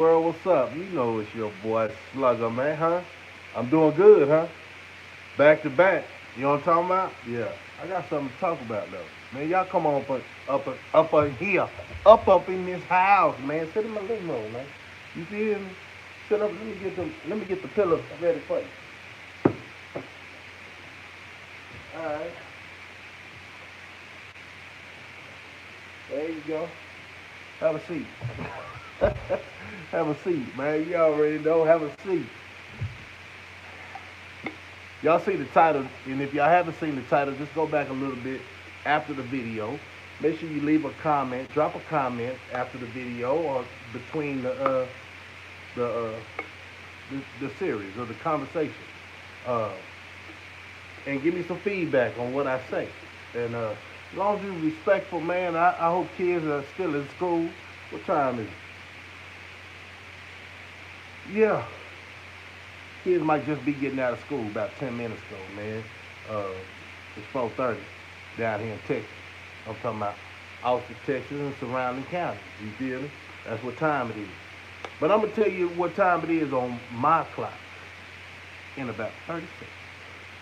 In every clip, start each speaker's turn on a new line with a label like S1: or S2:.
S1: World, what's up? You know it's your boy Slugger, man, huh? I'm doing good, huh? Back to back. You know what I'm talking about? Yeah. I got something to talk about though. Man, y'all come on up here. Up in this house, man. Sit in my living room, man. You feel me? Sit up, let me get the pillow ready for you. Alright. There you go. Have a seat. Have a seat, man. You already know. Have a seat. Y'all see the title, and if y'all haven't seen the title, just go back a little bit after the video. Make sure you leave a comment, drop a comment after the video or between the, uh, the series or the conversation, uh, and give me some feedback on what I say. And as long as you're respectful, man, I hope kids are still in school. What time is it? Yeah, kids might just be getting out of school about 10 minutes ago, man. Uh, it's 4:30 down here in Texas. I'm talking about Austin, Texas, and surrounding counties. You feel me? That's what time it is. But I'm gonna tell you what time it is on my clock in about 30 seconds.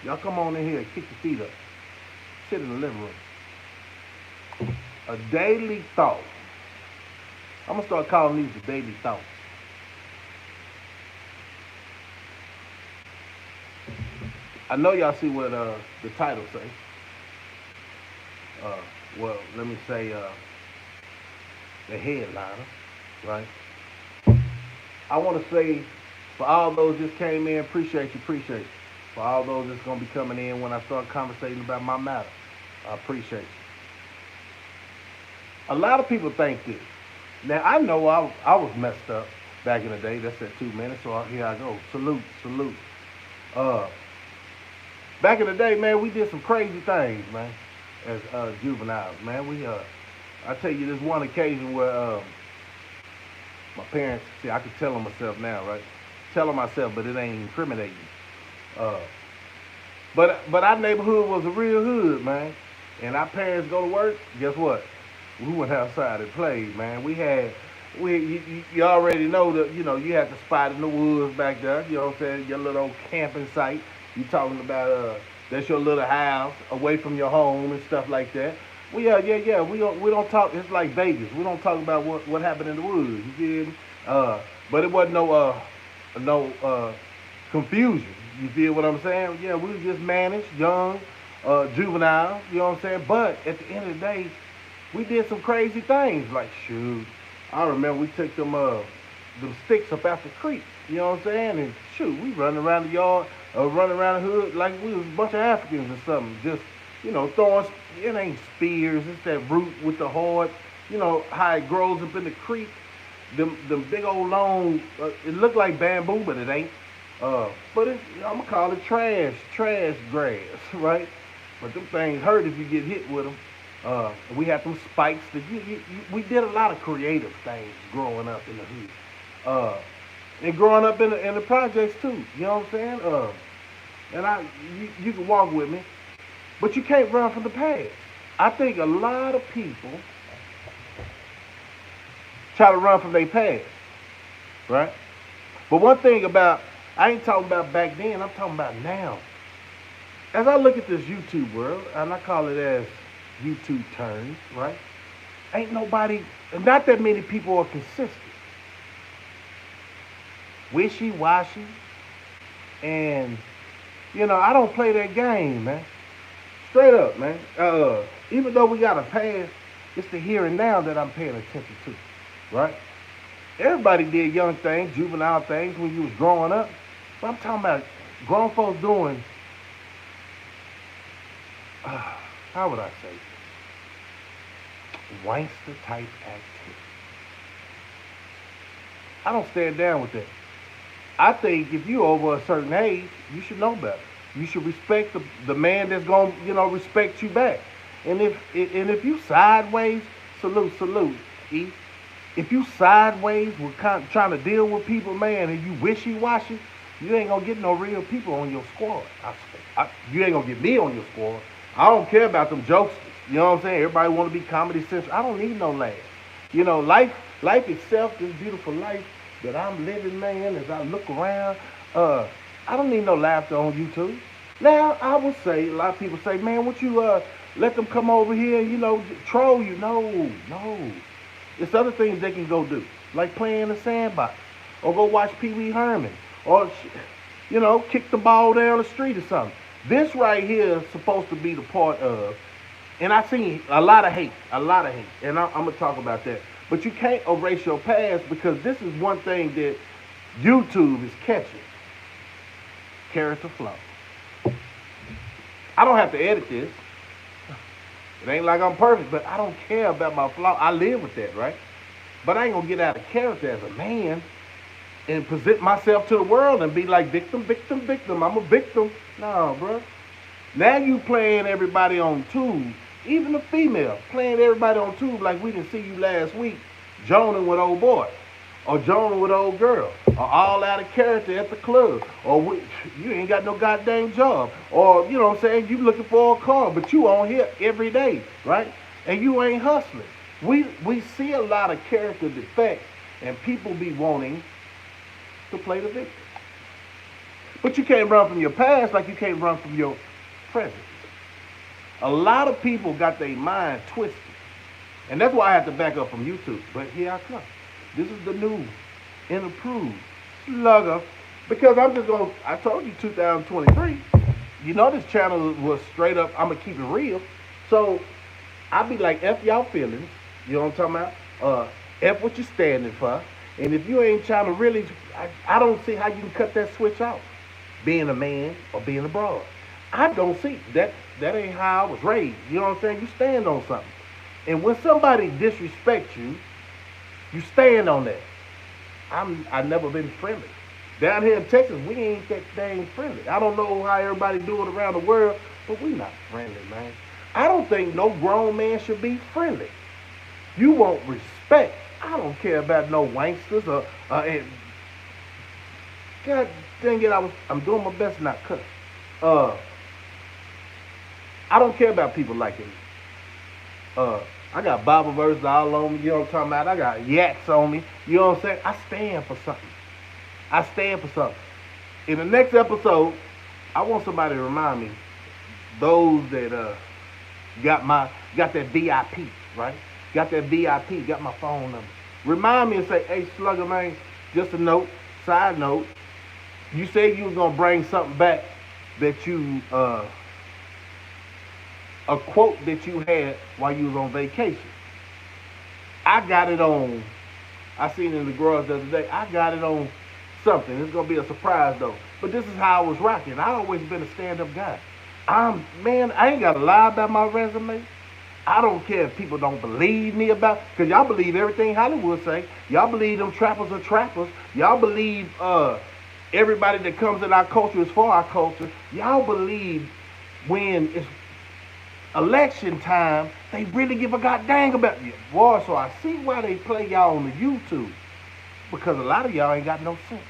S1: Y'all come on in here and kick your feet up. Sit in the living room. A daily thought. I'm gonna start calling these the daily thoughts. I know y'all see what the title say. Uh, well, let me say the headliner, right? I want to say for all those just came in, appreciate you. For all those that's gonna be coming in when I start conversating about my matter, I appreciate you. A lot of people think this. Now I know I was messed up back in the day. That's at 2 minutes, so here I go. Salute. Uh, Back in the day, man, we did some crazy things, man, as juveniles, man. I tell you, this one occasion where my parents, see, I could tell them myself now, right? Tell them myself, but it ain't incriminating. Uh, but our neighborhood was a real hood, man. And our parents go to work. Guess what? We went outside and played, man. You already know that you had the spot in the woods back there. You know what I'm saying? Your little old camping site. You talking about that's your little house away from your home and stuff like that. Well, yeah. We don't talk. It's like Vegas. We don't talk about what happened in the woods. You feel me? But it wasn't no confusion. You feel what I'm saying? Yeah, we was just managed, young, juvenile. You know what I'm saying? But at the end of the day, we did some crazy things. Like shoot, I remember we took them sticks up out the creek. You know what I'm saying? And shoot, we running around the yard, running around the hood like we was a bunch of Africans or something. Just throwing. It ain't spears. It's that root with the heart. You know how it grows up in the creek. Them big old long. It looked like bamboo, but it ain't. But I'm gonna call it trash grass, right? But them things hurt if you get hit with them. We had them spikes. We did a lot of creative things growing up in the hood. And growing up in the projects too. You know what I'm saying? And you can walk with me, but you can't run from the past. I think a lot of people try to run from their past, right? But one thing about I ain't talking about back then. I'm talking about now. As I look at this YouTube world, and I call it as YouTube terms, right? Ain't nobody, not that many people are consistent. Wishy-washy, and I don't play that game, man. Straight up, man. Even though we got a past, it's the here and now that I'm paying attention to, right? Everybody did young things, juvenile things when you was growing up, but I'm talking about grown folks doing, how would I say, wankster type activity. I don't stand down with that. I think if you over a certain age, you should know better. You should respect the man that's gonna, respect you back. And if you sideways, salute, E. If you sideways with trying to deal with people, man, and you wishy-washy, you ain't gonna get no real people on your squad. You ain't gonna get me on your squad. I don't care about them jokesters. You know what I'm saying? Everybody want to be Comedy Central. I don't need no laugh. Life itself, this beautiful life, that I'm living, man, as I look around, uh, I don't need no laughter on YouTube. Now, I would say, a lot of people say, man, would you let them come over here and, troll you? No, no. It's other things they can go do, like play in the sandbox, or go watch Pee Wee Herman, or, kick the ball down the street or something. This right here is supposed to be the part of, and I seen a lot of hate, and I'm gonna talk about that. But you can't erase your past because this is one thing that YouTube is catching: character flaw. I don't have to edit this. It ain't like I'm perfect, but I don't care about my flaw. I live with that, right? But I ain't gonna get out of character as a man and present myself to the world and be like victim, victim, victim. I'm a victim. No, bro. Now you playing everybody on tube, even the female, playing everybody on tube like we didn't see you last week, joning with old boy, or joning with old girl, or all out of character at the club, or you ain't got no goddamn job, or you know what I'm saying, you looking for a car, but you on here every day, right? And you ain't hustling. We see a lot of character defects, and people be wanting to play the victim. But you can't run from your past like you can't run from your present. A lot of people got their mind twisted. And that's why I have to back up from YouTube. But here I come. This is the new and improved slugger. Because I told you 2023. You know this channel was straight up, I'm going to keep it real. So I be like, F y'all feelings. You know what I'm talking about? F what you standing for. And if you ain't trying to really, I don't see how you can cut that switch out. Being a man or being a broad. I don't see that ain't how I was raised. You know what I'm saying? You stand on something. And when somebody disrespects you, you stand on that. I've never been friendly. Down here in Texas, we ain't that dang friendly. I don't know how everybody do it around the world, but we not friendly, man. I don't think no grown man should be friendly. You want respect. I don't care about no wanksters or and God dang it, I'm doing my best not cuss. I don't care about people like me. I got Bible verses all on me, you know what I'm talking about? I got yaks on me, you know what I'm saying? I stand for something. I stand for something. In the next episode, I want somebody to remind me, those that got that VIP, right? Got that VIP, got my phone number. Remind me and say, hey, Slugger, man, just a note, side note, you said you was going to bring something back that you, a quote that you had while you was on vacation. I got it on, I seen it in the garage the other day, I got it on something. It's going to be a surprise, though. But this is how I was rocking. I always been a stand-up guy. Man, I ain't got to lie about my resume. I don't care if people don't believe me about, because y'all believe everything Hollywood say. Y'all believe them trappers are trappers. Y'all believe everybody that comes in our culture is for our culture. Y'all believe when it's election time, they really give a goddamn about you. Boy, so I see why they play y'all on the YouTube. Because a lot of y'all ain't got no sense.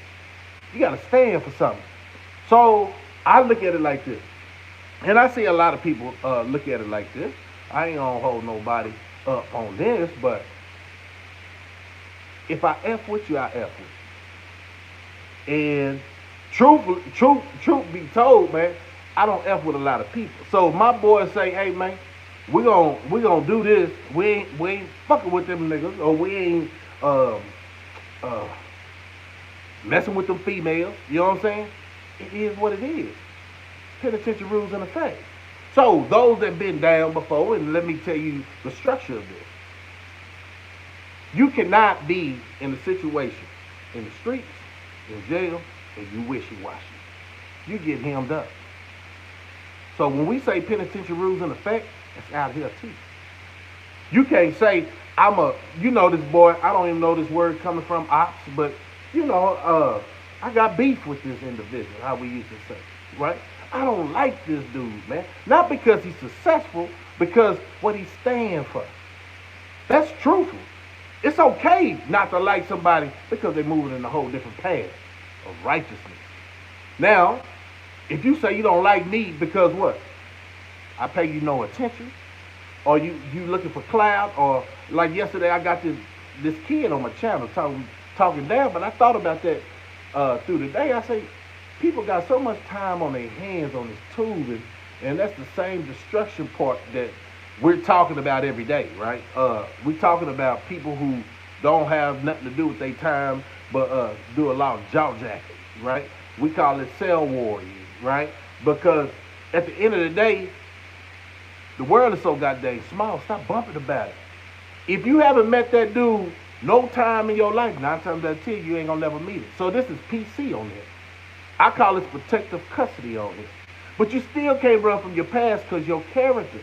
S1: You got to stand for something. So I look at it like this. And I see a lot of people look at it like this. I ain't gonna hold nobody up on this, but if I F with you, I F with you. And truth be told, man, I don't F with a lot of people. So if my boys say, hey man, we gonna do this, we ain't fucking with them niggas, or we ain't messing with them females, you know what I'm saying? It is what it is. Penitentiary rules in effect. So, those that been down before, and let me tell you the structure of this. You cannot be in a situation, in the streets, in jail, and you wishy-washy. You get hemmed up. So, when we say penitentiary rules in effect, it's out here too. You can't say, this boy, I don't even know this word coming from, ops, but, I got beef with this individual, how we used to say, right? I don't like this dude, man. Not because he's successful, because what he stands for. That's truthful. It's okay not to like somebody because they're moving in a whole different path of righteousness. Now, if you say you don't like me because what? I pay you no attention, or you looking for clout, or like yesterday I got this kid on my channel talking talking down, but I thought about that through the day. I say, people got so much time on their hands on this tubing, and that's the same destruction part that we're talking about every day, right? We're talking about people who don't have nothing to do with their time, but do a lot of jaw jacking, right? We call it cell warriors, right? Because at the end of the day, the world is so goddamn small. Stop bumping about it. If you haven't met that dude no time in your life, 9 times out of 10, you ain't gonna never meet it. So this is PC on here. I call this protective custody on here. But you still can't run from your past because your character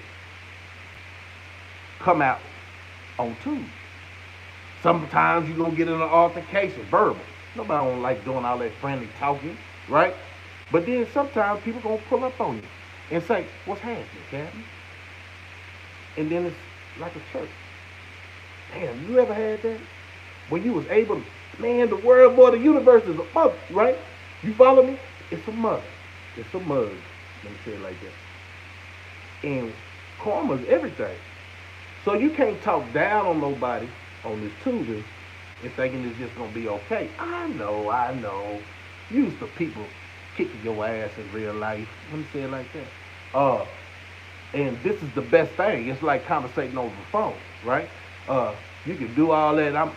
S1: come out on tube. Sometimes you're gonna get in an altercation, verbal. Nobody don't like doing all that friendly talking, right? But then sometimes people gonna pull up on you and say, "What's happening, Captain?" And then it's like a church. Damn, you ever had that? When you was able to, man, the world, boy, the universe is a mother, right? You follow me? It's a mother. It's a mug. Let me say it like that. And karma's everything. So you can't talk down on nobody on this Tuesday and thinking it's just gonna be okay. I know. Used to people kicking your ass in real life. Let me say it like that. And this is the best thing. It's like conversating over the phone, right? You can do all that. I'm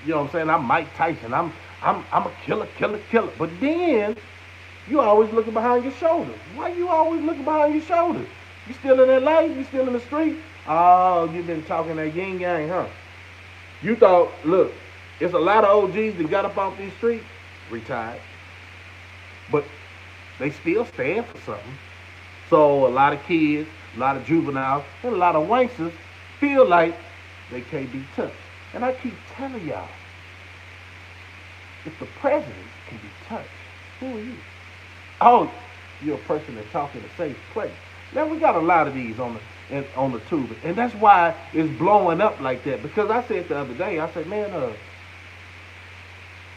S1: you know what I'm saying? I'm Mike Tyson. I'm a killer. But then you always looking behind your shoulder. Why you always looking behind your shoulder? You still in that life? You still in the street? Oh, you been talking that yin yang, huh? You thought, look, it's a lot of OGs that got up off these streets, retired, but they still stand for something. So a lot of kids, a lot of juveniles, and a lot of wanksters feel like they can't be touched. And I keep telling y'all, if the president can be touched, who are you? Oh, you're a person that talks in a safe place. Now we got a lot of these on the tube, and that's why it's blowing up like that. Because I said the other day, I said, man,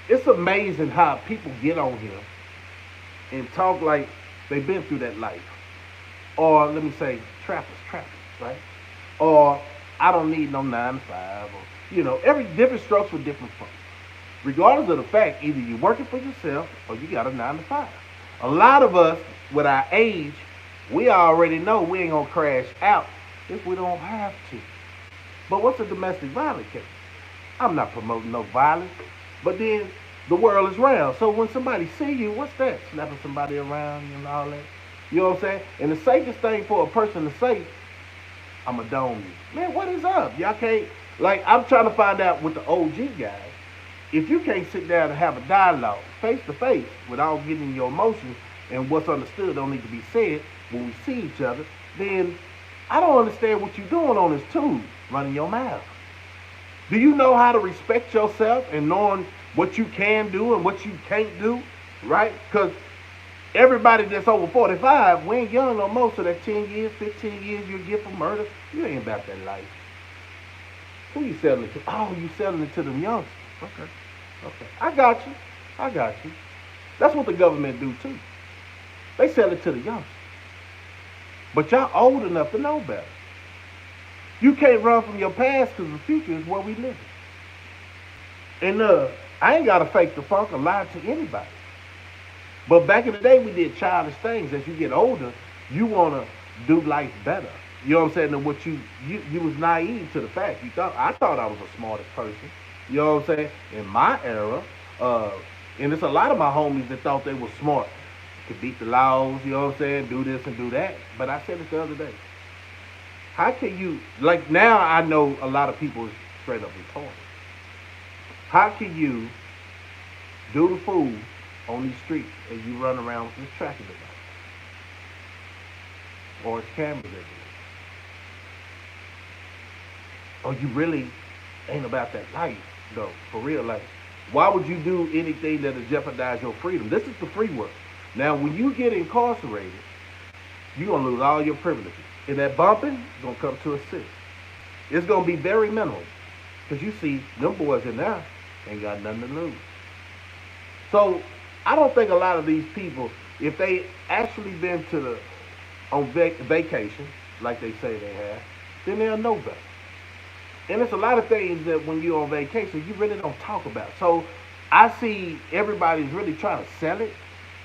S1: it's amazing how people get on here and talk like they've been through that life, or let me say, trappers, right? Or I don't need no 9 to 5, or every different strokes for different folks. Regardless of the fact, either you're working for yourself or you got a 9 to 5. A lot of us, with our age, we already know we ain't gonna crash out if we don't have to. But what's a domestic violence case? I'm not promoting no violence, but then the world is round. So when somebody see you, what's that? Slapping somebody around and all that. You know what I'm saying? And the safest thing for a person to say, I'ma dome you. Man, what is up? Y'all can't, like, I'm trying to find out with the OG guys. If you can't sit down and have a dialogue face to face without getting your emotions and what's understood don't need to be said when we see each other, then I don't understand what you're doing on this tube, running your mouth. Do you know how to respect yourself and knowing what you can do and what you can't do, right? Because everybody that's over 45, we ain't young no more, so that 10 years, 15 years you'll get for murder, you ain't about that life. Who you selling it to? Oh, you selling it to them youngsters. Okay. I got you. That's what the government do too. They sell it to the youngsters. But y'all old enough to know better. You can't run from your past because the future is where we live. And I ain't got to fake the funk or lie to anybody. But back in the day, we did childish things. As you get older, you want to do life better. You know what I'm saying? And what you was naive to the fact. I thought I was the smartest person. You know what I'm saying? In my era, and it's a lot of my homies that thought they were smart. Could beat the laws, you know what I'm saying? Do this and do that. But I said it the other day. How can you, like now I know a lot of people is straight up retarded. How can you do the fool on these streets and you run around with this traffic device? Or it's cameras everywhere? Or you really ain't about that life, though, for real life. Why would you do anything that'll jeopardize your freedom? This is the free world. Now, when you get incarcerated, you're going to lose all your privileges. And that bumping is going to come to a sit. It's going to be very minimal. Because you see, them boys in there ain't got nothing to lose. So, I don't think a lot of these people, if they actually been on vacation, like they say they have, then they'll know better. And it's a lot of things that when you're on vacation, you really don't talk about. So I see everybody's really trying to sell it.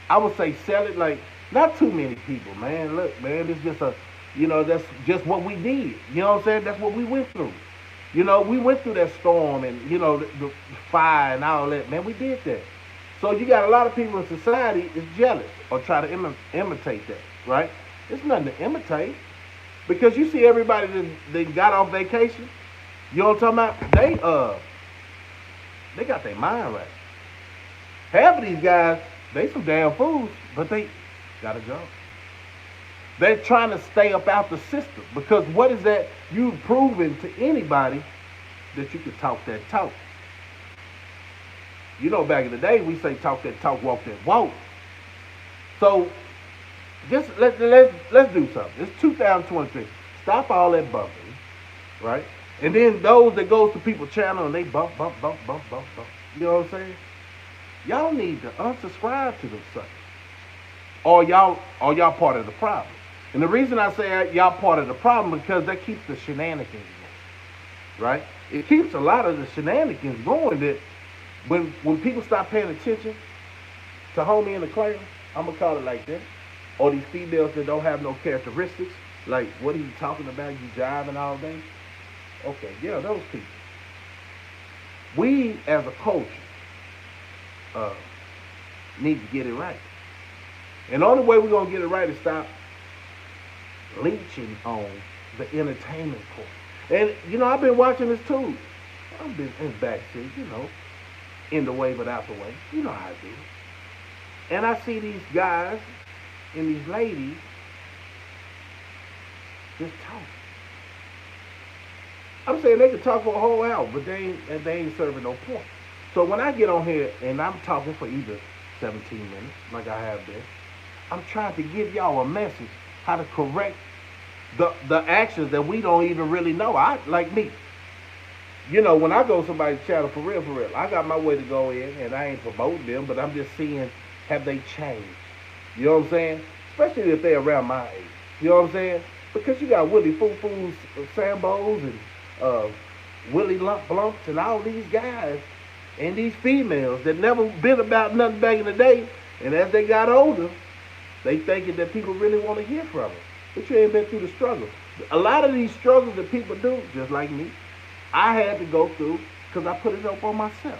S1: I would say sell it like not too many people, man. Look, man, it's just that's just what we did. You know what I'm saying? That's what we went through. We went through that storm and the fire and all that. Man, we did that. So you got a lot of people in society is jealous or try to imitate that, right? It's nothing to imitate because you see everybody that got off vacation. You know what I'm talking about? They got their mind right. Half of these guys, they some damn fools, but they got a job. They're trying to stay up out the system because what is that? You've proven to anybody that you can talk that talk. Back in the day, we say talk that talk, walk that walk. So just let's do something. It's 2023. Stop all that bumping, right? And then those that goes to people's channel and they bump. You know what I'm saying? Y'all need to unsubscribe to them suckers. Or y'all part of the problem. And the reason I say y'all part of the problem because that keeps the shenanigans going. Right? It keeps a lot of the shenanigans going that when people stop paying attention to homie in the claim, I'm gonna call it like that. Or these females that don't have no characteristics, like what are you talking about? You jiving all day? Okay, yeah, those people. We as a culture need to get it right. And the only way we're gonna get it right is stop leeching on the entertainment part. And I've been watching this too. I've been in the backseat, in the way but out the way. You know how I do. And I see these guys and these ladies just talking. I'm saying they could talk for a whole hour, but they ain't serving no point. So when I get on here and I'm talking for either 17 minutes, like I have been, I'm trying to give y'all a message how to correct the actions that we don't even really know. Like me. When I go to somebody's channel for real, I got my way to go in and I ain't promoting them, but I'm just seeing have they changed. You know what I'm saying? Especially if they're around my age. You know what I'm saying? Because you got Willie Foo-Foo's, Sambos, and Willie Blumps and all these guys and these females that never been about nothing back in the day. And as they got older, they thinking that people really want to hear from them. But you ain't been through the struggle. A lot of these struggles that people do, just like me, I had to go through because I put it up on myself.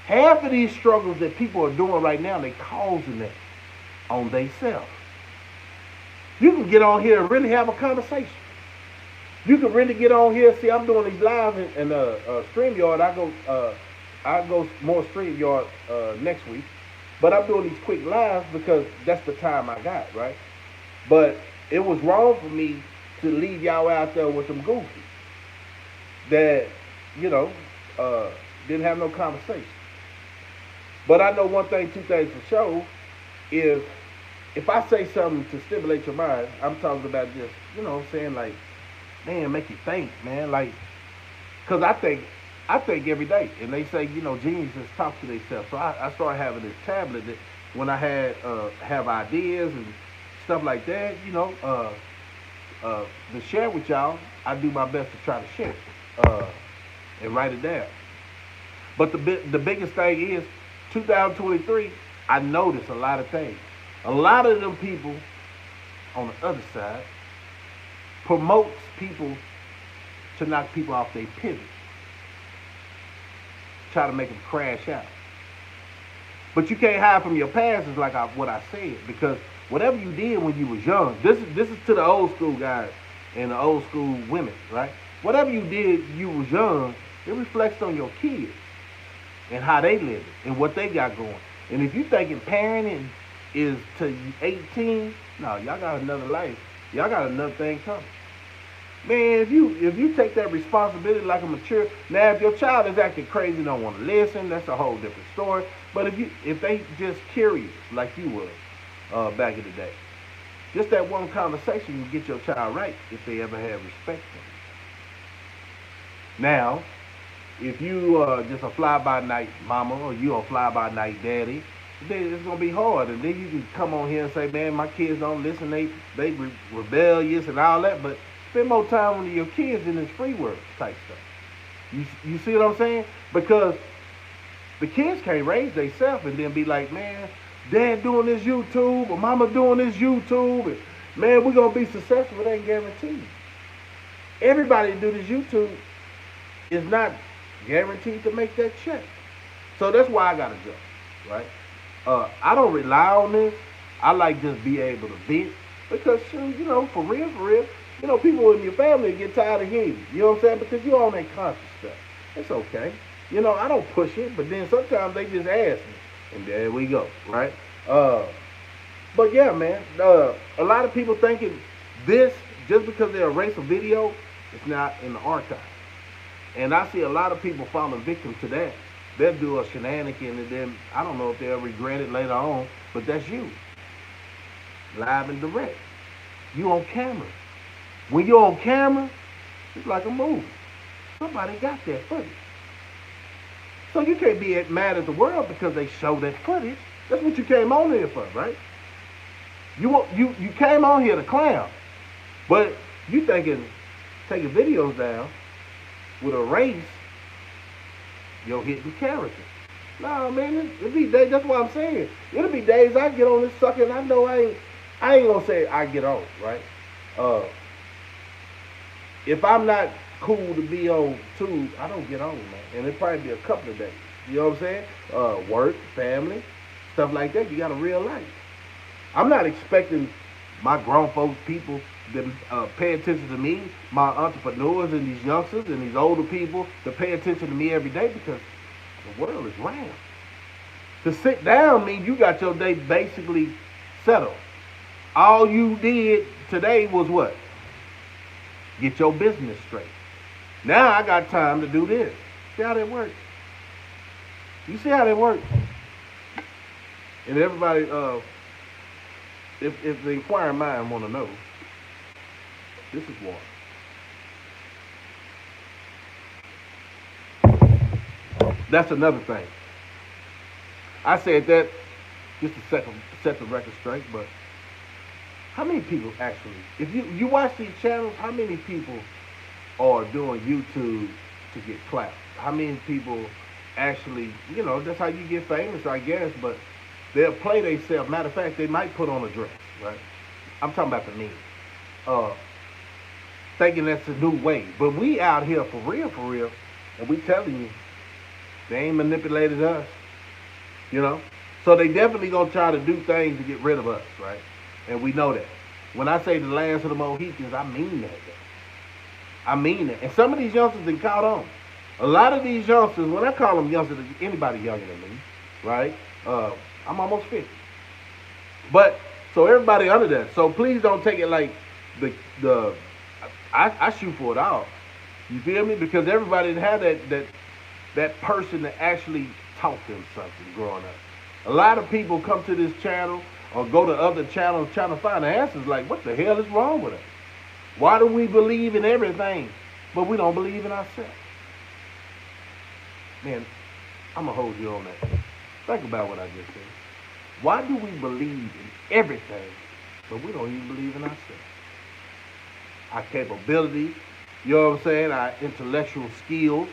S1: Half of these struggles that people are doing right now, they causing that on themselves. You can get on here and really have a conversation. You can really get on here. See, I'm doing these live in StreamYard. I go more StreamYard next week. But I'm doing these quick lives because that's the time I got, right? But it was wrong for me to leave y'all out there with them goofies that, didn't have no conversation. But I know one thing, two things for sure, is if I say something to stimulate your mind, I'm talking about just, saying like, man, make you think, man. Like, because I think every day. And they say, geniuses talk to themselves. So I started having this tablet that when I have ideas and stuff like that, to share with y'all, I do my best to try to share it and write it down. But the biggest thing is 2023, I noticed a lot of things. A lot of them people on the other side promotes people to knock people off their pivot. Try to make them crash out. But you can't hide from your past is like what I said, because whatever you did when you was young, this is to the old school guys and the old school women, right? Whatever you did you was young, it reflects on your kids and how they live it and what they got going. And if you thinking parenting is to 18, no, y'all got another life. Y'all got another thing coming. Man, if you take that responsibility like a mature, now if your child is acting crazy, don't want to listen, that's a whole different story. But if they just curious like you were back in the day, just that one conversation can get your child right if they ever have respect for you. Now, if you just a fly-by-night mama or you a fly-by-night daddy, then it's gonna be hard. And then you can come on here and say, man, my kids don't listen, they rebellious and all that, but spend more time with your kids in this free world type stuff. You see what I'm saying? Because the kids can't raise themselves and then be like, man, dad doing this YouTube or mama doing this YouTube, and man, we're gonna be successful. It ain't guaranteed. Everybody that do this YouTube is not guaranteed to make that check. So that's why I got a job, right? I don't rely on this. I like just be able to vent because, shoot, for real, people in your family get tired of hearing you. You know what I'm saying? Because you're on that conscious stuff. It's okay. I don't push it, but then sometimes they just ask me, and there we go, right? But yeah, man, a lot of people thinking this just because they erase a video, it's not in the archive, and I see a lot of people falling victim to that. They'll do a shenanigan, and then I don't know if they'll regret it later on, but that's you, live and direct. You on camera. When you're on camera, it's like a movie. Somebody got that footage. So you can't be mad at the world because they show that footage. That's what you came on here for, right? You came on here to clown, but you thinking taking videos down with a race, your hidden character. Nah, man, it'll be days. That's what I'm saying. It'll be days I get on this sucker and I know I ain't gonna say I get on, right? If I'm not cool to be on tube, I don't get on, man. And it probably be a couple of days. You know what I'm saying? Work, family, stuff like that. You got a real life. I'm not expecting my grown folks, people that pay attention to me, my entrepreneurs and these youngsters and these older people to pay attention to me every day because the world is round. To sit down means you got your day basically settled. All you did today was what? Get your business straight. Now I got time to do this. See how that works? You see how that works? And everybody, if the inquiring mind want to know, this is water. That's another thing. I said that just to set the record straight, but how many people actually, if you watch these channels, how many people are doing YouTube to get clout? How many people actually, that's how you get famous, I guess, but they'll play themselves. Matter of fact, they might put on a dress, right? I'm talking about the men. Thinking that's a new way. But we out here for real, and we telling you, they ain't manipulated us, So they definitely gonna try to do things to get rid of us, right? And we know that. When I say the last of the Mohicans, I mean that. I mean that. And some of these youngsters done caught on. A lot of these youngsters, when I call them youngsters, anybody younger than me, right? I'm almost 50. But, so everybody under that. So please don't take it like I shoot for it all. You feel me? Because everybody didn't have that person that actually taught them something growing up. A lot of people come to this channel or go to other channels trying to find the answers like, what the hell is wrong with us? Why do we believe in everything, but we don't believe in ourselves? Man, I'm going to hold you on that. Think about what I just said. Why do we believe in everything, but we don't even believe in ourselves? Our capabilities, you know what I'm saying, our intellectual skills,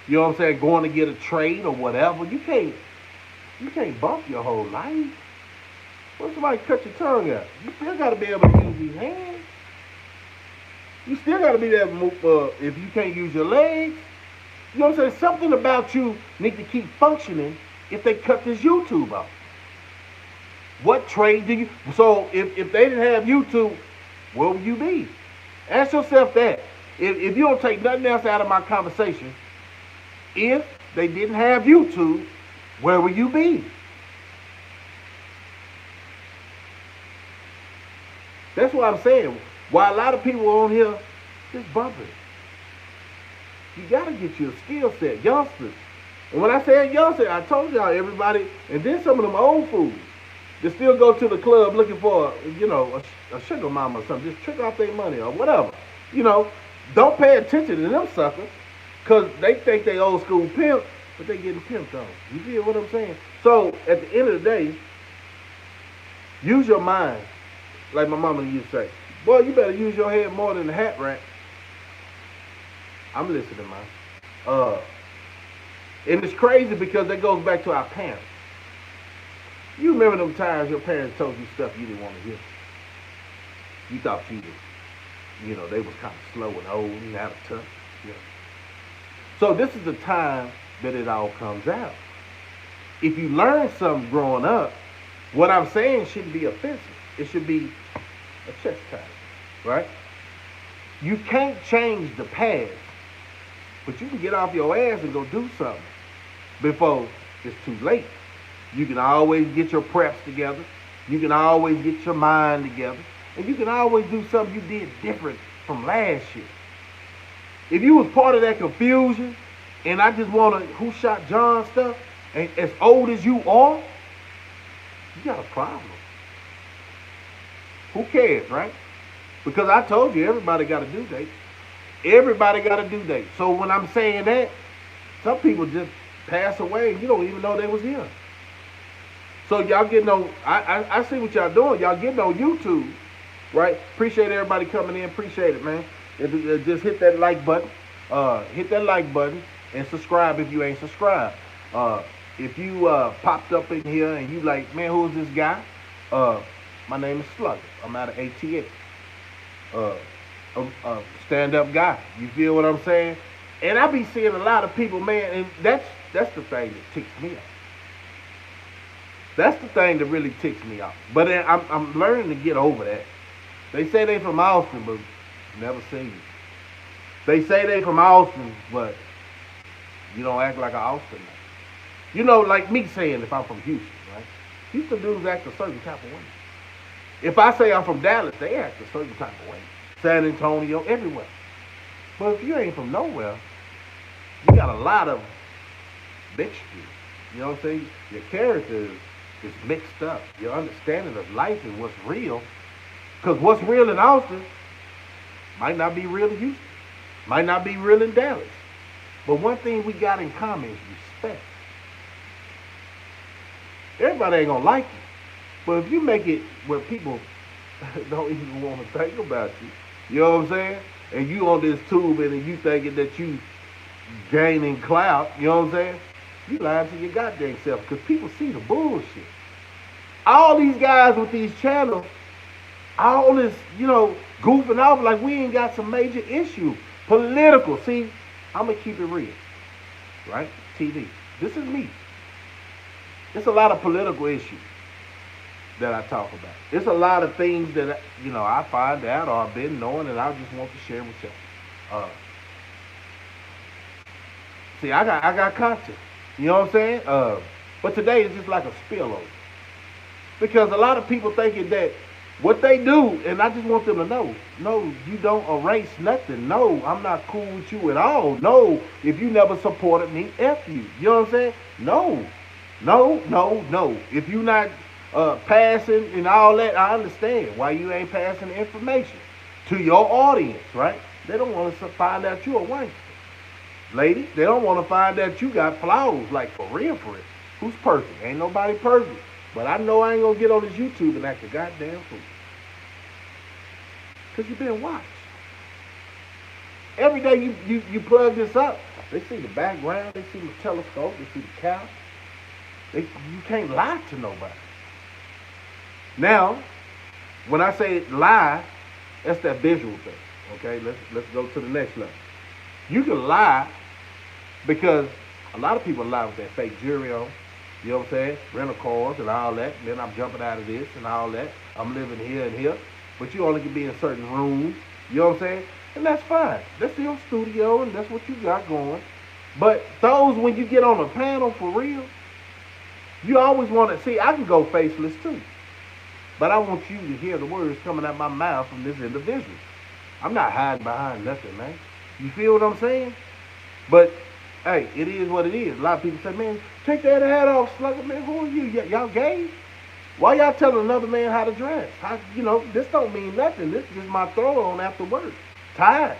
S1: you know what I'm saying, going to get a trade or whatever. You can't bump your whole life. When somebody cut your tongue out, you still got to be able to use these hands. You still got to be able to move, if you can't use your legs. You know what I'm saying? Something about you need to keep functioning if they cut this YouTube off. What trade do you... So if they didn't have YouTube, where would you be? Ask yourself that. If you don't take nothing else out of my conversation, if they didn't have YouTube, where would you be? That's what I'm saying. Why a lot of people on here just bumping. You got to get your skill set, youngsters. And when I say youngsters, I told y'all everybody, and then some of them old fools that still go to the club looking for, a sugar mama or something, just trick off their money or whatever. Don't pay attention to them suckers because they think they old school pimp, but they getting pimped on. You feel what I'm saying? So at the end of the day, use your mind. Like my mama used to say, boy, you better use your head more than the hat rack. I'm listening, man. Uh, and it's crazy because that goes back to our parents. You remember them times your parents told you stuff you didn't want to hear. You thought they was kind of slow and old and out of touch. Yeah. So this is the time that it all comes out. If you learn something growing up, what I'm saying shouldn't be offensive. It should be a chastisement, right? You can't change the past, but you can get off your ass and go do something before it's too late. You can always get your preps together. You can always get your mind together. And you can always do something you did different from last year. If you was part of that confusion, and I just want to who shot John stuff, and as old as you are, you got a problem. Who cares, right? Because I told you, everybody got a due date. Everybody got a due date. So when I'm saying that, some people just pass away and you don't even know they was here. So y'all getting on, I see what y'all doing. Y'all getting on YouTube, right? Appreciate everybody coming in. Appreciate it, man. Just hit that like button. Hit that like button and subscribe if you ain't subscribed. If you popped up in here and you like, man, who's this guy? My name is Slugger. I'm out of ATX. A stand-up guy. You feel what I'm saying? And I be seeing a lot of people, man, and that's the thing that ticks me off. That's the thing that really ticks me off. But I'm learning to get over that. They say they from Austin, but never seen you. They say they from Austin, but you don't act like an Austin man. You know, like me saying if I'm from Houston, right? Houston dudes act a certain type of way. If I say I'm from Dallas, they act a certain type of way. San Antonio, everywhere. But if you ain't from nowhere, you got a lot of mixture. You know what I'm saying? Your character is mixed up. Your understanding of life and what's real. Because what's real in Austin might not be real in Houston. Might not be real in Dallas. But one thing we got in common is respect. Everybody ain't gonna like you. But if you make it where people don't even want to think about you, you know what I'm saying? And you on this tube and you thinking that you gaining clout, you know what I'm saying? You lying to your goddamn self because people see the bullshit. All these guys with these channels, all this, goofing off like we ain't got some major issue. Political. See, I'm going to keep it real. Right? TV. This is me. It's a lot of political issues that I talk about. It's a lot of things that, I find out or I've been knowing and I just want to share with y'all. See, I got content. You know what I'm saying? But today is just like a spillover. Because a lot of people thinking that what they do, and I just want them to know, no, you don't erase nothing. No, I'm not cool with you at all. No, if you never supported me, F you. You know what I'm saying? No. If you not passing and all that, I understand why you ain't passing the information to your audience, right? They don't want to find out you a wife. Ladies, they don't want to find out you got flaws, like for real. Who's perfect? Ain't nobody perfect. But I know I ain't going to get on this YouTube and act a goddamn fool. Because you've been watched. Every day you plug this up, they see the background, they see the telescope, they see the couch. You can't lie to nobody. Now, when I say lie, that's that visual thing. Okay, let's go to the next level. You can lie because a lot of people lie with that fake jewelry on. You know what I'm saying? Rental cars and all that. And then I'm jumping out of this and all that. I'm living here and here. But you only can be in certain rooms. You know what I'm saying? And that's fine. That's your studio and that's what you got going. But those, when you get on a panel for real, you always want to see, I can go faceless too. But I want you to hear the words coming out my mouth from this individual. I'm not hiding behind nothing, man. You feel what I'm saying? But, hey, it is what it is. A lot of people say, man, take that hat off, Slugger. Man, who are you? Y'all gay? Why y'all telling another man how to dress? This don't mean nothing. This is my throw on after work. Tired.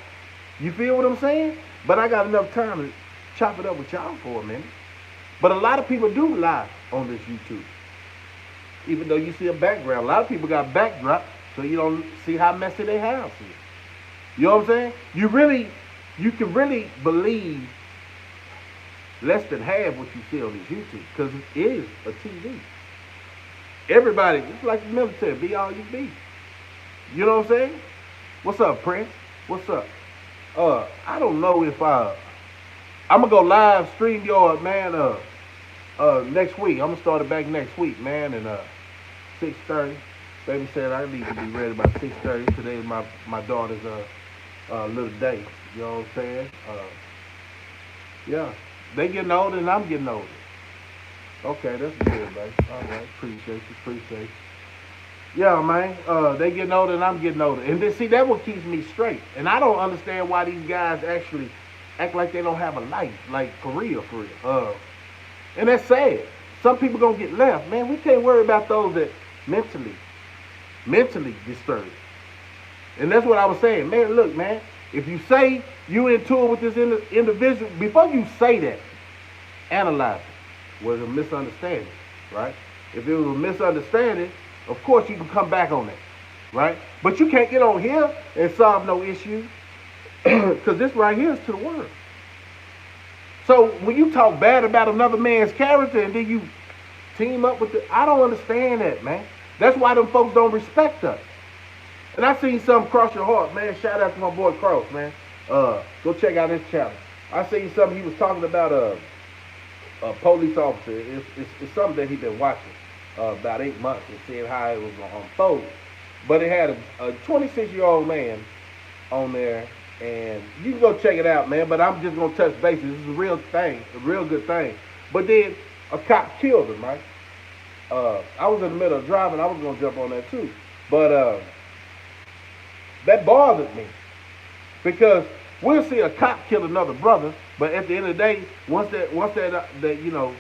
S1: You feel what I'm saying? But I got enough time to chop it up with y'all for a minute. But a lot of people do lie on this YouTube. Even though you see a background. A lot of people got backdrop so you don't see how messy their house is. You know what I'm saying? You can really believe less than half what you see on this YouTube, because it is a TV. Everybody, it's like the military, be all you be. You know what I'm saying? What's up, Prince? What's up? I don't know if I'm gonna go live stream your man next week. I'm gonna start it back next week, man, and 6:30. Baby said I need to be ready by 6:30. Today is my daughter's little day. You know what I'm saying? Yeah. They getting older and I'm getting older. Okay, that's good, baby. All right, appreciate you. Yeah, man. They getting older and I'm getting older. And then see, that what keeps me straight. And I don't understand why these guys actually act like they don't have a life. Like, for real. And that's sad. Some people gonna get left. Man, we can't worry about those that mentally disturbed. And that's what I was saying. Man, look, man. If you say you in tour with this individual, before you say that, analyze it. Was a misunderstanding, right? If it was a misunderstanding, of course you can come back on that, right? But you can't get on here and solve no issue, because this right here is to the world. So when you talk bad about another man's character and then you team up with I don't understand that, man. That's why them folks don't respect us. And I seen something cross your heart, man. Shout out to my boy Cross, man. Go check out his channel. I seen something he was talking about a police officer. It's something that he been watching about 8 months and seeing how it was going to unfold. But it had a 26-year-old man on there, and you can go check it out, man. But I'm just going to touch bases. This is a real thing, a real good thing. But then a cop killed him, right? I was in the middle of driving. I was going to jump on that too. But that bothered me, because we'll see a cop kill another brother, but at the end of the day, once that you know,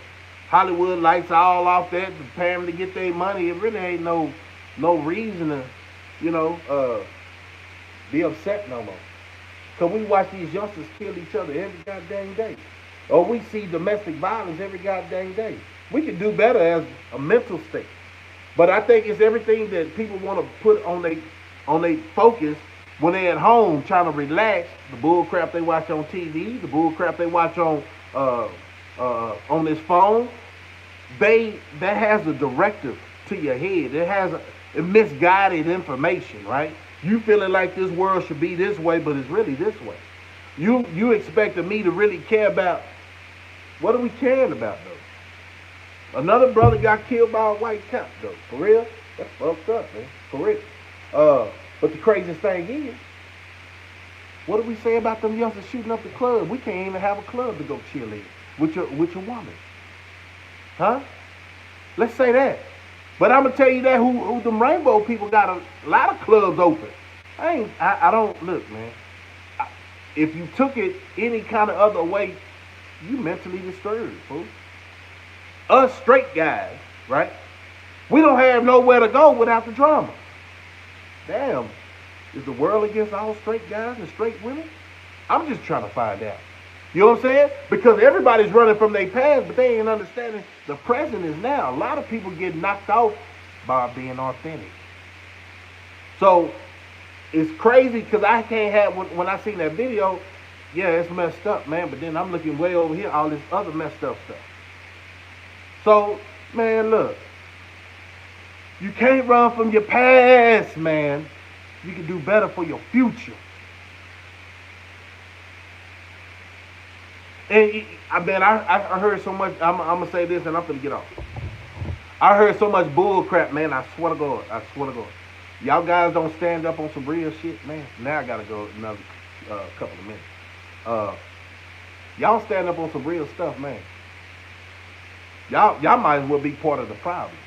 S1: Hollywood lights all off that, the family get their money, it really ain't no reason to, you know, be upset no more. Cause we watch these youngsters kill each other every goddamn day, or we see domestic violence every goddamn day. We can do better as a mental state, but I think it's everything that people want to put on they focus when they're at home trying to relax. The bull crap they watch on TV, the bull crap they watch on this phone, that has a directive to your head. It has a misguided information, right? You feeling like this world should be this way, but it's really this way. You expected me to really care about, what are we caring about though? Another brother got killed by a white cop though. For real? That's fucked up, man. For real. But the craziest thing is, what do we say about them youngsters shooting up the club? We can't even have a club to go chill in with your woman. Huh? Let's say that. But I'm gonna tell you that who them rainbow people got a lot of clubs open. I don't look, man. If you took it any kind of other way, you mentally disturbed, fool. Us straight guys, right? We don't have nowhere to go without the drama. Damn, is the world against all straight guys and straight women? I'm just trying to find out. You know what I'm saying? Because everybody's running from their past, but they ain't understanding the present is now. A lot of people get knocked off by being authentic. So it's crazy, because I can't have, when I seen that video, yeah, it's messed up, man. But then I'm looking way over here, all this other messed up stuff. So, man, look. You can't run from your past, man. You can do better for your future. And I heard so much. I'm gonna say this, and I'm gonna get off. I heard so much bull crap, man. I swear to God. Y'all guys don't stand up on some real shit, man. Now I gotta go another couple of minutes. Y'all stand up on some real stuff, man. Y'all might as well be part of the problem.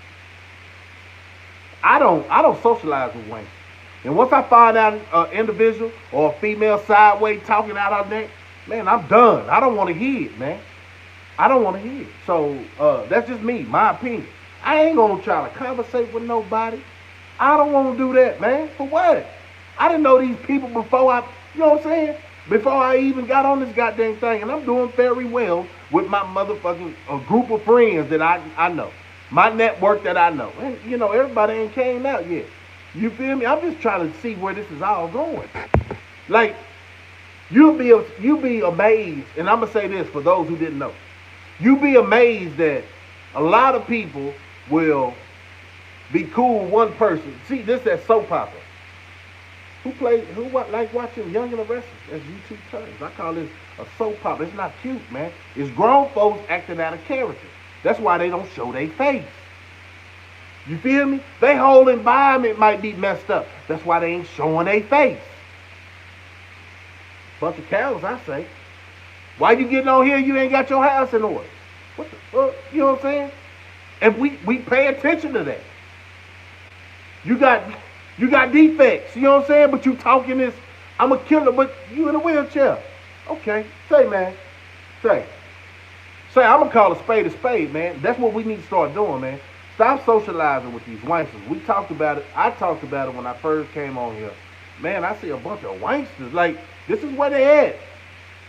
S1: I don't socialize with women. And once I find out an individual or a female sideways talking out her neck, man, I'm done. I don't want to hear it, man. I don't want to hear it. So that's just me, my opinion. I ain't gonna try to conversate with nobody. I don't want to do that, man. For what? I didn't know these people before you know what I'm saying? Before I even got on this goddamn thing. And I'm doing very well with my motherfucking group of friends that I know. My network that I know. And, you know, everybody ain't came out yet. You feel me? I'm just trying to see where this is all going. Like, you'll be amazed. And I'm going to say this for those who didn't know. You be amazed that a lot of people will be cool with one person. See, this that soap opera. Like watching Young and the Restless as YouTube terms. I call this a soap opera. It's not cute, man. It's grown folks acting out of character. That's why they don't show their face. You feel me? Their whole environment might be messed up. That's why they ain't showing their face. Bunch of cowards, I say. Why you getting on here? You ain't got your house in order. What the fuck? You know what I'm saying? And we pay attention to that. You got defects. You know what I'm saying? But you talking this, I'm a killer, but you in a wheelchair. Okay, say, man. Say, I'm gonna call a spade, man. That's what we need to start doing, man. Stop socializing with these wanksters. We talked about it. I talked about it when I first came on here. Man, I see a bunch of wanksters. Like, this is where they at.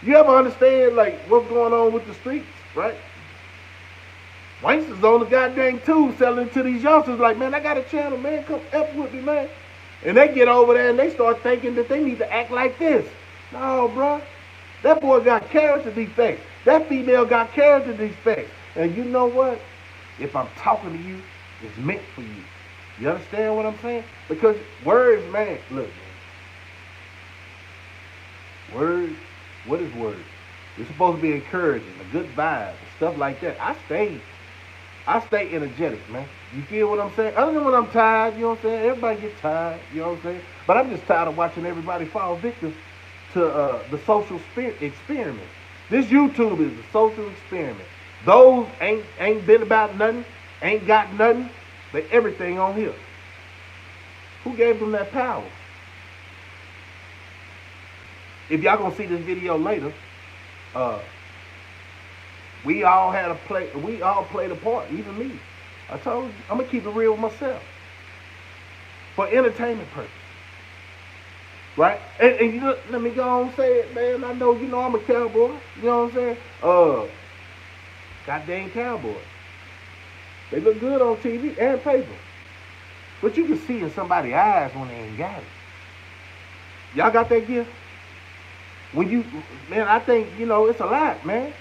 S1: You ever understand, like, what's going on with the streets, right? Wanksters on the goddamn tube selling it to these youngsters. Like, man, I got a channel, man. Come F with me, man. And they get over there and they start thinking that they need to act like this. No, bro. That boy got character defects. That female got character defects. And you know what? If I'm talking to you, it's meant for you. You understand what I'm saying? Because words, man, look, man. Words, what is words? It's supposed to be encouraging, a good vibe, stuff like that. I stay energetic, man. You feel what I'm saying? Other than when I'm tired, you know what I'm saying? Everybody gets tired, you know what I'm saying? But I'm just tired of watching everybody fall victim to the social experiment. This YouTube is a social experiment. Those ain't been about nothing, ain't got nothing, but everything on here. Who gave them that power? If y'all gonna see this video later, we all played a part, even me. I told you, I'm gonna keep it real with myself. For entertainment purpose. Right? And you know, let me go on and say it, man. I know, I'm a cowboy. You know what I'm saying? Goddamn cowboy. They look good on TV and paper. But you can see in somebody's eyes when they ain't got it. Y'all got that gift? Man, I think, it's a lot, man.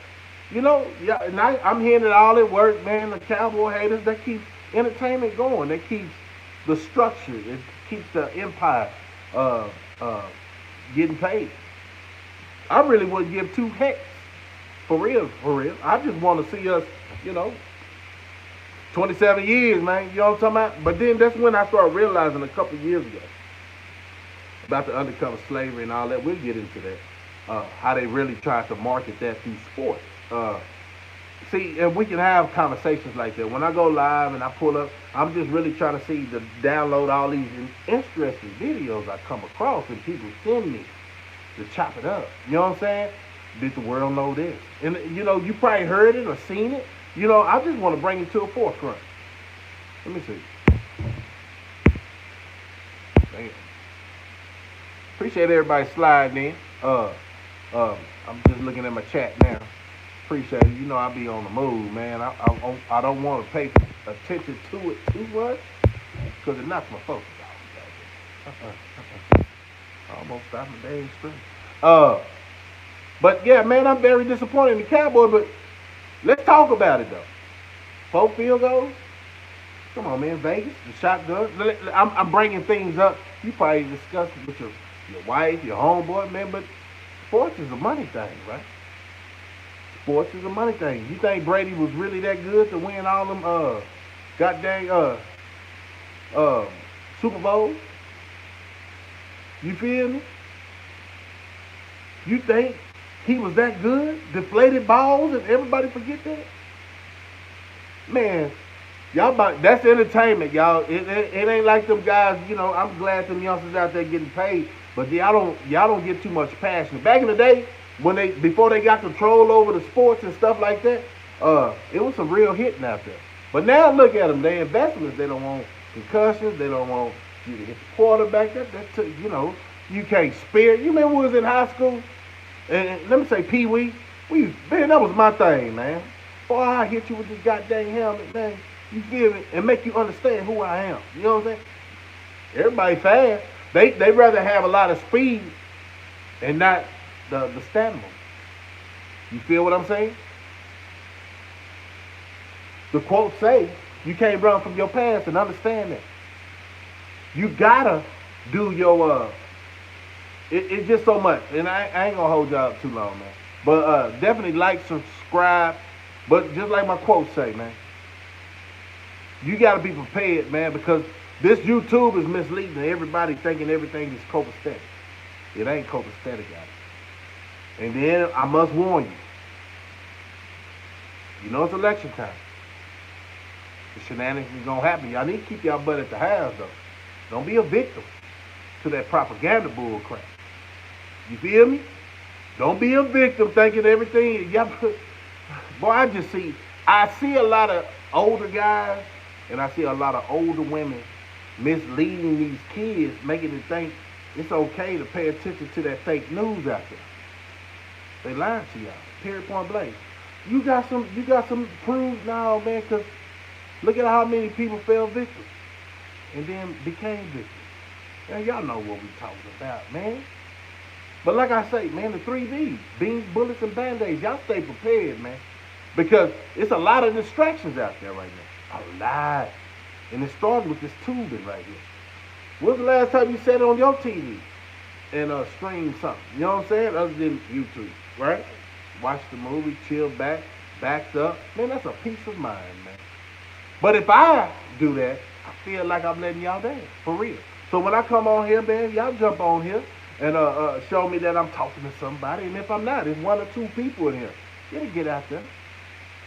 S1: Yeah, and I'm hearing it all at work, man. The cowboy haters, that keeps entertainment going. That keeps the structure. It keeps the empire getting paid. I really wouldn't give two hecks. For real. I just want to see us, 27 years, man. You know what I'm talking about? But then that's when I started realizing a couple of years ago about the undercover slavery and all that. We'll get into that. How they really tried to market that through sports. See, and we can have conversations like that. When I go live and I pull up, I'm just really trying to see to download all these interesting videos I come across and people send me to chop it up. You know what I'm saying? Did the world know this? And you probably heard it or seen it. I just want to bring it to a forefront. Let me see. Damn. Appreciate everybody sliding in. I'm just looking at my chat now. Appreciate it. I be on the move, man. I don't want to pay attention to it too much because it knocks my focus off. I almost stopped my day straight. But yeah, man, I'm very disappointed in the Cowboys. But let's talk about it though. 4 field goals. Come on, man. Vegas, the shotgun. I'm bringing things up. You probably discussed it with your wife, your homeboy, man. But sports is a money thing, right? Sports is a money thing. You think Brady was really that good to win all them goddamn Super Bowls? You feel me? You think he was that good? Deflated balls and everybody forget that? Man, that's entertainment, y'all. It ain't like them guys, I'm glad them youngsters out there getting paid, but y'all don't get too much passion. Back in the day, before they got control over the sports and stuff like that, it was some real hitting out there. But now look at them, they investments, they don't want concussions, they don't want you to hit the quarterback. You can't spare. You remember when we was in high school? And let me say Pee-wee, man, that was my thing, man. Boy, I hit you with this goddamn helmet, man. You feel me? And make you understand who I am. You know what I'm saying? Everybody fast. They rather have a lot of speed and not the stamina. You feel what I'm saying? The quote say you can't run from your past, and understand that. You gotta do your it's just so much, and I ain't gonna hold y'all up too long, man. But definitely like, subscribe. But just like my quote say, man, you gotta be prepared, man, because this YouTube is misleading everybody thinking everything is copacetic. It ain't copacetic, guys. And then I must warn you. You know it's election time. The shenanigans gonna happen. Y'all need to keep y'all butt at the house, though. Don't be a victim to that propaganda bull crap. You feel me? Don't be a victim thinking everything. Y'all, boy, I see a lot of older guys and I see a lot of older women misleading these kids, making them think it's okay to pay attention to that fake news out there. They lying to y'all. Period, point blank. You got some proof now, man, because look at how many people fell victim and then became victims. Man, y'all know what we talking about, man. But like I say, man, the 3Bs, beans, bullets, and band-aids, y'all stay prepared, man. Because it's a lot of distractions out there right now. A lot. And it started with this tubing right here. When's the last time you sat on your TV and streamed something? You know what I'm saying? Other than YouTube, right? Watch the movie, chill back, backed up. Man, that's a peace of mind, man. But if I do that, I feel like I'm letting y'all down, for real. So when I come on here, man, y'all jump on here and show me that I'm talking to somebody. And if I'm not, it's one or two people in here. It'll get out there.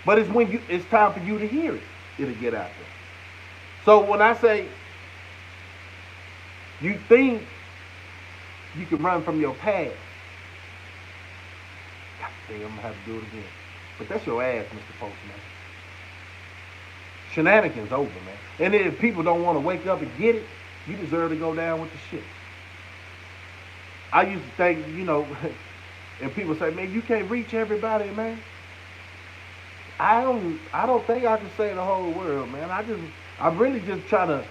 S1: But it's time for you to hear it. It'll get out there. So when I say you think you can run from your past, God damn, I'm gonna have to do it again. But that's your ass, Mr. Postman. Shenanigans over, man. And if people don't want to wake up and get it, you deserve to go down with the shit. I used to think, and people say, man, you can't reach everybody, man. I don't think I can say the whole world, man. I'm really just trying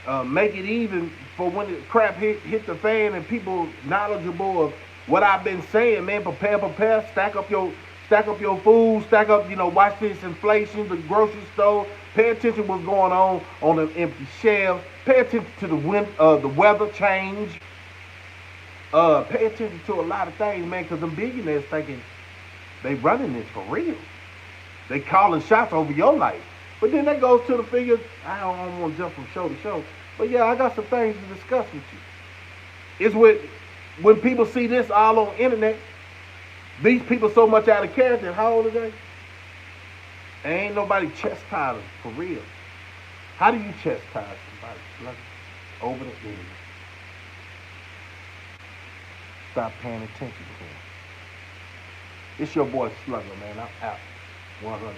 S1: to make it even for when the crap hit the fan and people knowledgeable of what I've been saying, man. Prepare, stack up your food, stack up, watch this inflation, the grocery store, pay attention to what's going on the empty shelves, pay attention to the weather change, pay attention to a lot of things, man, because them billionaires thinking they running this for real. They calling shots over your life. But then that goes to the figure, I don't want to jump from show to show, but yeah, I got some things to discuss with you. It's when people see this all on the internet, these people so much out of character. How old are they? Ain't nobody chastising for real. How do you chastise somebody? Like, over the internet. Stop paying attention to them. It's your boy Slugger, man. I'm out. 100.